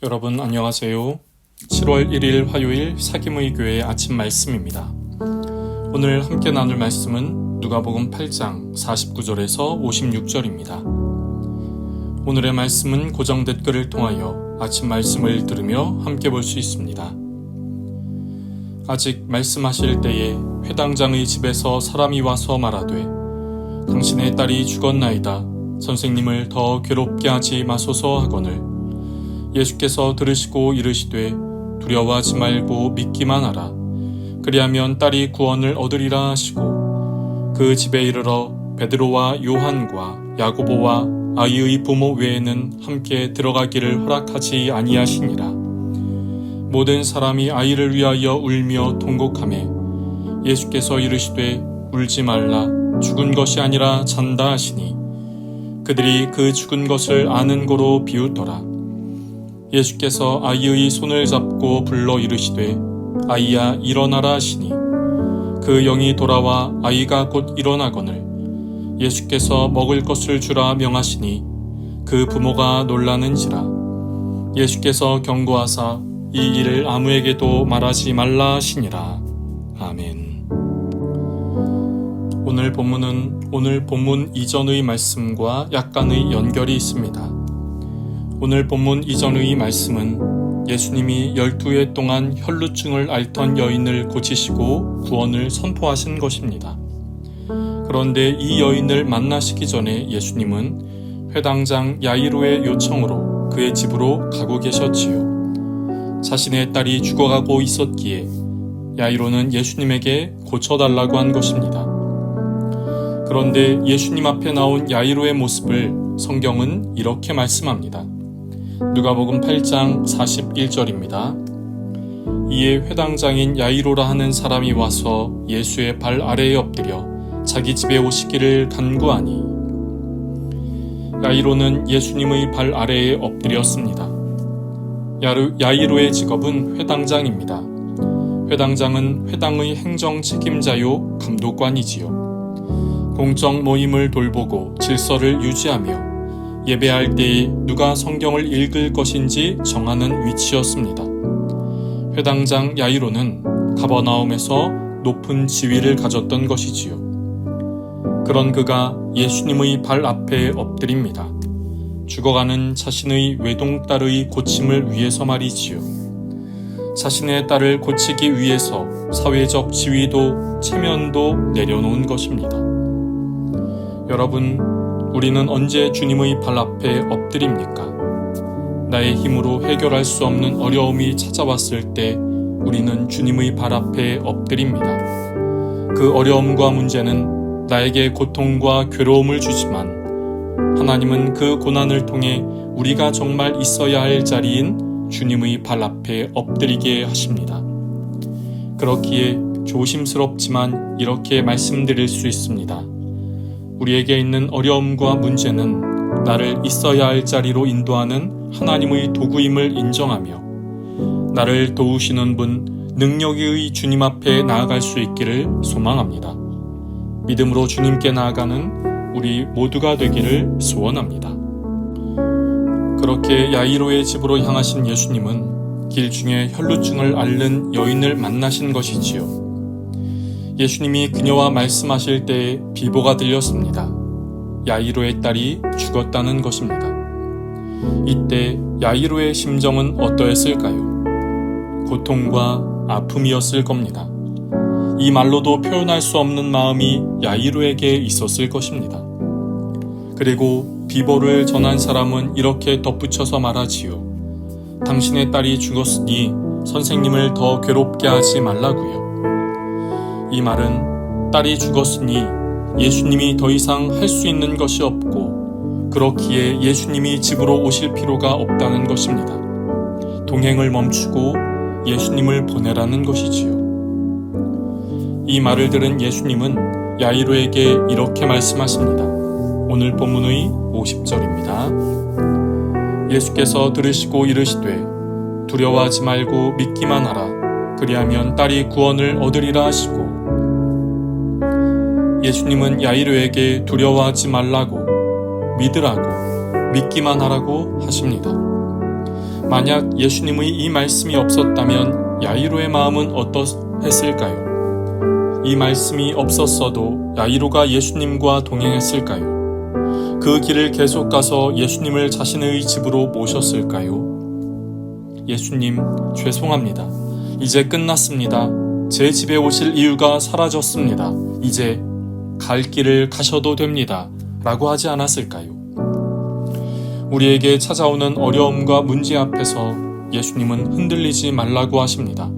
여러분 안녕하세요. 7월 1일 화요일 사김의 교회 아침 말씀입니다. 오늘 함께 나눌 말씀은 누가복음 8장 49절에서 56절입니다. 오늘의 말씀은 고정 댓글을 통하여 아침 말씀을 들으며 함께 볼 수 있습니다. 아직 말씀하실 때에 회당장의 집에서 사람이 와서 말하되 당신의 딸이 죽었나이다. 선생님을 더 괴롭게 하지 마소서 하거늘 예수께서 들으시고 이르시되 두려워하지 말고 믿기만 하라. 그리하면 딸이 구원을 얻으리라 하시고 그 집에 이르러 베드로와 요한과 야고보와 아이의 부모 외에는 함께 들어가기를 허락하지 아니하시니라. 모든 사람이 아이를 위하여 울며 통곡하매 예수께서 이르시되 울지 말라. 죽은 것이 아니라 잔다 하시니 그들이 그 죽은 것을 아는 고로 비웃더라. 예수께서 아이의 손을 잡고 불러 이르시되 아이야 일어나라 하시니 그 영이 돌아와 아이가 곧 일어나거늘 예수께서 먹을 것을 주라 명하시니 그 부모가 놀라는지라. 예수께서 경고하사 이 일을 아무에게도 말하지 말라 하시니라. 아멘. 오늘 본문 이전의 말씀과 약간의 연결이 있습니다. 오늘 본문 이전의 말씀은 예수님이 12해 동안 혈루증을 앓던 여인을 고치시고 구원을 선포하신 것입니다. 그런데 이 여인을 만나시기 전에 예수님은 회당장 야이로의 요청으로 그의 집으로 가고 계셨지요. 자신의 딸이 죽어가고 있었기에 야이로는 예수님에게 고쳐달라고 한 것입니다. 그런데 예수님 앞에 나온 야이로의 모습을 성경은 이렇게 말씀합니다. 누가복음 8장 41절입니다. 이에 회당장인 야이로라 하는 사람이 와서 예수의 발 아래에 엎드려 자기 집에 오시기를 간구하니. 야이로는 예수님의 발 아래에 엎드렸습니다. 야이로의 직업은 회당장입니다. 회당장은 회당의 행정 책임자요 감독관이지요. 공적 모임을 돌보고 질서를 유지하며 예배할 때에 누가 성경을 읽을 것인지 정하는 위치였습니다. 회당장 야이로는 가버나움에서 높은 지위를 가졌던 것이지요. 그런 그가 예수님의 발 앞에 엎드립니다. 죽어가는 자신의 외동딸의 고침을 위해서 말이지요. 자신의 딸을 고치기 위해서 사회적 지위도 체면도 내려놓은 것입니다. 여러분, 우리는 언제 주님의 발 앞에 엎드립니까? 나의 힘으로 해결할 수 없는 어려움이 찾아왔을 때 우리는 주님의 발 앞에 엎드립니다. 그 어려움과 문제는 나에게 고통과 괴로움을 주지만 하나님은 그 고난을 통해 우리가 정말 있어야 할 자리인 주님의 발 앞에 엎드리게 하십니다. 그렇기에 조심스럽지만 이렇게 말씀드릴 수 있습니다. 우리에게 있는 어려움과 문제는 나를 있어야 할 자리로 인도하는 하나님의 도구임을 인정하며 나를 도우시는 분, 능력의 주님 앞에 나아갈 수 있기를 소망합니다. 믿음으로 주님께 나아가는 우리 모두가 되기를 소원합니다. 그렇게 야이로의 집으로 향하신 예수님은 길 중에 혈루증을 앓는 여인을 만나신 것이지요. 예수님이 그녀와 말씀하실 때에 비보가 들렸습니다. 야이로의 딸이 죽었다는 것입니다. 이때 야이로의 심정은 어떠했을까요? 고통과 아픔이었을 겁니다. 이 말로도 표현할 수 없는 마음이 야이로에게 있었을 것입니다. 그리고 비보를 전한 사람은 이렇게 덧붙여서 말하지요. 당신의 딸이 죽었으니 선생님을 더 괴롭게 하지 말라고요. 이 말은 딸이 죽었으니 예수님이 더 이상 할 수 있는 것이 없고 그렇기에 예수님이 집으로 오실 필요가 없다는 것입니다. 동행을 멈추고 예수님을 보내라는 것이지요. 이 말을 들은 예수님은 야이로에게 이렇게 말씀하십니다. 오늘 본문의 50절입니다. 예수께서 들으시고 이르시되 두려워하지 말고 믿기만 하라. 그리하면 딸이 구원을 얻으리라 하시고 예수님은 야이로에게 두려워하지 말라고 믿으라고 믿기만 하라고 하십니다. 만약 예수님의 이 말씀이 없었다면 야이로의 마음은 어떠했을까요? 이 말씀이 없었어도 야이로가 예수님과 동행했을까요? 그 길을 계속 가서 예수님을 자신의 집으로 모셨을까요? 예수님, 죄송합니다. 이제 끝났습니다. 제 집에 오실 이유가 사라졌습니다. 이제 갈 길을 가셔도 됩니다. 라고 하지 않았을까요? 우리에게 찾아오는 어려움과 문제 앞에서 예수님은 흔들리지 말라고 하십니다.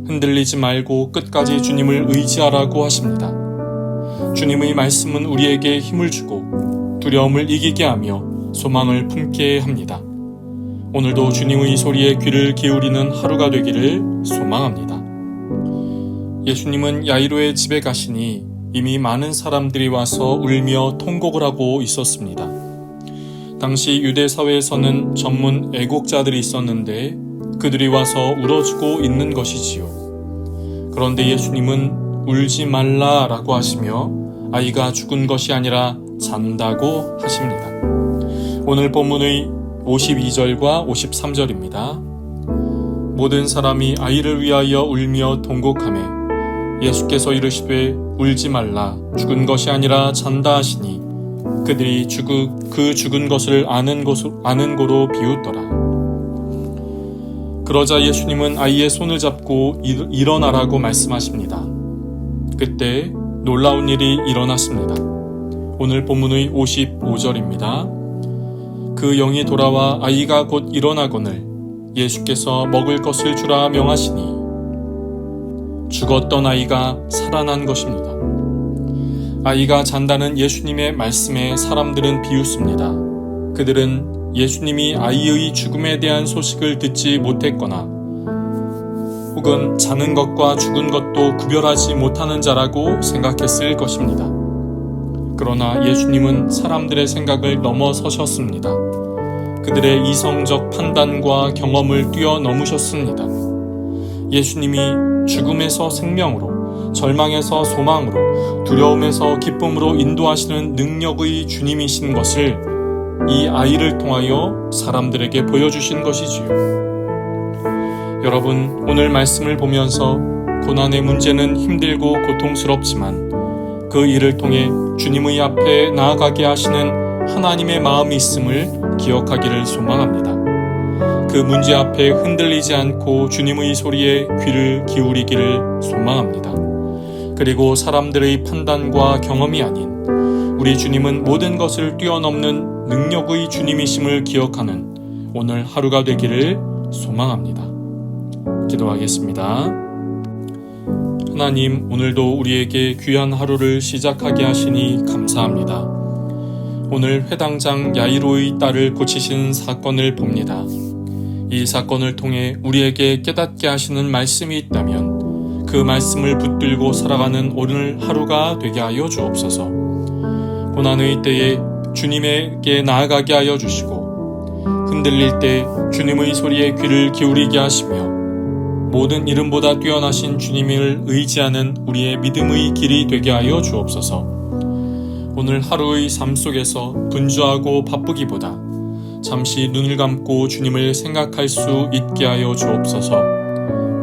흔들리지 말고 끝까지 주님을 의지하라고 하십니다. 주님의 말씀은 우리에게 힘을 주고 두려움을 이기게 하며 소망을 품게 합니다. 오늘도 주님의 소리에 귀를 기울이는 하루가 되기를 소망합니다. 예수님은 야이로의 집에 가시니 이미 많은 사람들이 와서 울며 통곡을 하고 있었습니다. 당시 유대 사회에서는 전문 애곡자들이 있었는데 그들이 와서 울어주고 있는 것이지요. 그런데 예수님은 울지 말라라고 하시며 아이가 죽은 것이 아니라 잔다고 하십니다. 오늘 본문의 52절과 53절입니다. 모든 사람이 아이를 위하여 울며 통곡하매 예수께서 이르시되 울지 말라 죽은 것이 아니라 잔다 하시니 그들이 그 죽은 것을 아는 고로 비웃더라. 그러자 예수님은 아이의 손을 잡고 일어나라고 말씀하십니다. 그때 놀라운 일이 일어났습니다. 오늘 본문의 55절입니다. 그 영이 돌아와 아이가 곧 일어나거늘 예수께서 먹을 것을 주라 명하시니 죽었던 아이가 살아난 것입니다. 아이가 잔다는 예수님의 말씀에 사람들은 비웃습니다. 그들은 예수님이 아이의 죽음에 대한 소식을 듣지 못했거나 혹은 자는 것과 죽은 것도 구별하지 못하는 자라고 생각했을 것입니다. 그러나 예수님은 사람들의 생각을 넘어서셨습니다. 그들의 이성적 판단과 경험을 뛰어넘으셨습니다. 예수님이 죽음에서 생명으로, 절망에서 소망으로, 두려움에서 기쁨으로 인도하시는 능력의 주님이신 것을 이 아이를 통하여 사람들에게 보여주신 것이지요. 여러분, 오늘 말씀을 보면서 고난의 문제는 힘들고 고통스럽지만 그 일을 통해 주님의 앞에 나아가게 하시는 하나님의 마음이 있음을 기억하기를 소망합니다. 그 문제 앞에 흔들리지 않고 주님의 소리에 귀를 기울이기를 소망합니다. 그리고 사람들의 판단과 경험이 아닌 우리 주님은 모든 것을 뛰어넘는 능력의 주님이심을 기억하는 오늘 하루가 되기를 소망합니다. 기도하겠습니다. 하나님, 오늘도 우리에게 귀한 하루를 시작하게 하시니 감사합니다. 오늘 회당장 야이로의 딸을 고치신 사건을 봅니다. 이 사건을 통해 우리에게 깨닫게 하시는 말씀이 있다면 그 말씀을 붙들고 살아가는 오늘 하루가 되게 하여 주옵소서. 고난의 때에 주님에게 나아가게 하여 주시고 흔들릴 때 주님의 소리에 귀를 기울이게 하시며 모든 이름보다 뛰어나신 주님을 의지하는 우리의 믿음의 길이 되게 하여 주옵소서. 오늘 하루의 삶 속에서 분주하고 바쁘기보다 잠시 눈을 감고 주님을 생각할 수 있게 하여 주옵소서.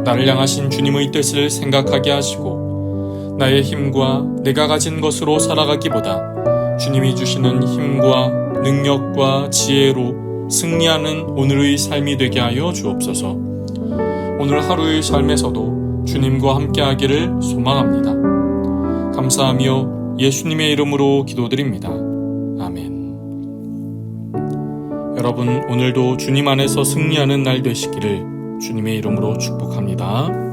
나를 향하신 주님의 뜻을 생각하게 하시고 나의 힘과 내가 가진 것으로 살아가기보다 주님이 주시는 힘과 능력과 지혜로 승리하는 오늘의 삶이 되게 하여 주옵소서. 오늘 하루의 삶에서도 주님과 함께하기를 소망합니다. 감사하며 예수님의 이름으로 기도드립니다. 아멘. 여러분, 오늘도 주님 안에서 승리하는 날 되시기를 주님의 이름으로 축복합니다.